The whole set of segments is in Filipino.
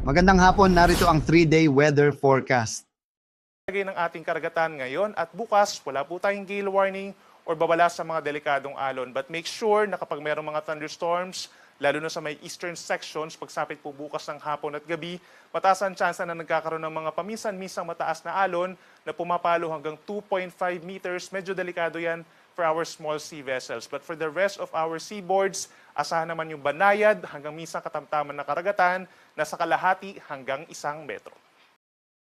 Magandang hapon, narito ang 3-day weather forecast. Lagay ng ating karagatan ngayon at bukas, wala po tayong gale warning or babala sa mga delikadong alon. But make sure na kapag mayroong mga thunderstorms, lalo na sa may eastern sections, pagsapit po bukas ng hapon at gabi, mataas ang tsansa na nagkakaroon ng mga paminsan-minsang mataas na alon na pumapalo hanggang 2.5 meters. Medyo delikado yan for our small sea vessels. But for the rest of our seaboards, asahan naman yung banayad hanggang minsan katamtaman na karagatan na sa kalahati hanggang 1 metro.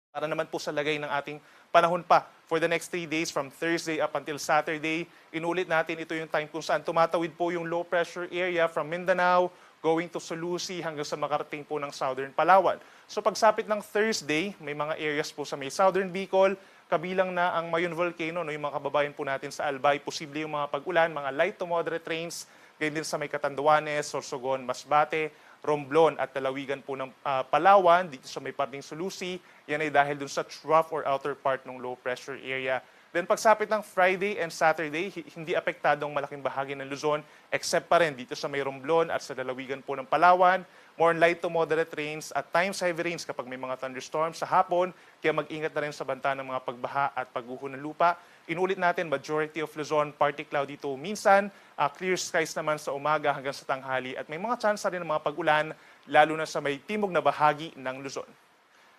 Para naman po sa lagay ng ating panahon pa for the next 3 days from Thursday up until Saturday. Inulit natin ito yung time kung saan tumatawid po yung low pressure area from Mindanao going to Sulusi hanggang sa makarating po ng Southern Palawan. So pagsapit ng Thursday, may mga areas po sa may Southern Bicol, kabilang na ang Mayon Volcano, no, yung mga kababayan po natin sa Albay, posible yung mga pag-ulan, mga light to moderate rains, ganyan din sa may Catanduanes, Sorsogon, Masbate, Romblon at lalawigan po ng Palawan, dito sa may parting Sulusi. Yan ay dahil dun sa trough or outer part ng low pressure area. Then pagsapit ng Friday and Saturday, hindi apektado ang malaking bahagi ng Luzon, except pa rin dito sa may Romblon at sa lalawigan po ng Palawan. More light to moderate rains at times heavy rains kapag may mga thunderstorms sa hapon, kaya mag-ingat na rin sa banta ng mga pagbaha at pagguho ng lupa. Inulit natin, majority of Luzon, partly cloudy to minsan, clear skies naman sa umaga hanggang sa tanghali at may mga chance rin ng mga pag-ulan, lalo na sa may timog na bahagi ng Luzon.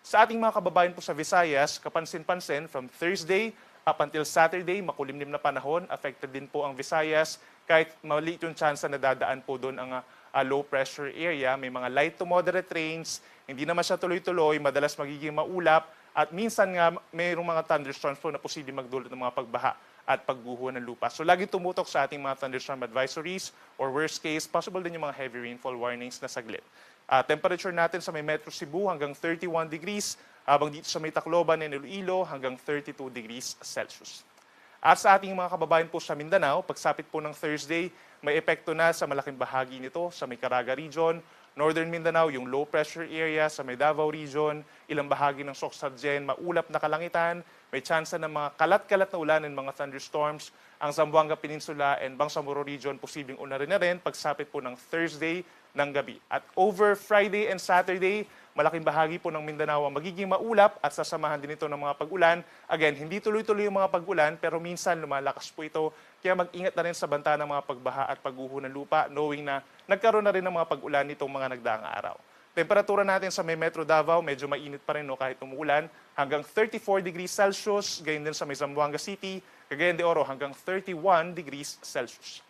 Sa ating mga kababayan po sa Visayas, kapansin-pansin from Thursday up until Saturday, makulimlim na panahon, affected din po ang Visayas, kahit maliit yung chance na dadaan po doon ang low pressure area, may mga light to moderate rains, hindi naman siya tuloy-tuloy, madalas magiging maulap, at minsan nga mayroong mga thunderstorms po na posibleng magdulot ng mga pagbaha at pagguho ng lupa. So lagi tumutok sa ating mga thunderstorm advisories or worst case, possible din yung mga heavy rainfall warnings na saglit. Temperature natin sa may Metro Cebu hanggang 31 degrees, habang dito sa may Tacloban and Iloilo hanggang 32 degrees Celsius. At sa ating mga kababayan po sa Mindanao, pagsapit po ng Thursday, may epekto na sa malaking bahagi nito sa may Caraga region, Northern Mindanao, yung low pressure area sa may Davao region, ilang bahagi ng Soxargen, maulap na kalangitan, may tsansa ng mga kalat-kalat na ulan and mga thunderstorms. Ang Zamboanga Peninsula and Bangsamoro region, posibleng ulan na rin pagsapit po ng Thursday ng gabi. At over Friday and Saturday, malaking bahagi po ng Mindanao ang magiging maulap at sasamahan din ito ng mga pag-ulan. Again, hindi tuloy-tuloy yung mga pag-ulan pero minsan lumalakas po ito. Kaya mag-ingat na rin sa banta ng mga pagbaha at pagguho ng lupa, knowing na nagkaroon na rin ng mga pag-ulan nitong mga nagdaang araw. Temperatura natin sa may Metro Davao, medyo mainit pa rin kahit umuulan, hanggang 34 degrees Celsius, gayon din sa may Zamboanga City, Cagayan de Oro hanggang 31 degrees Celsius.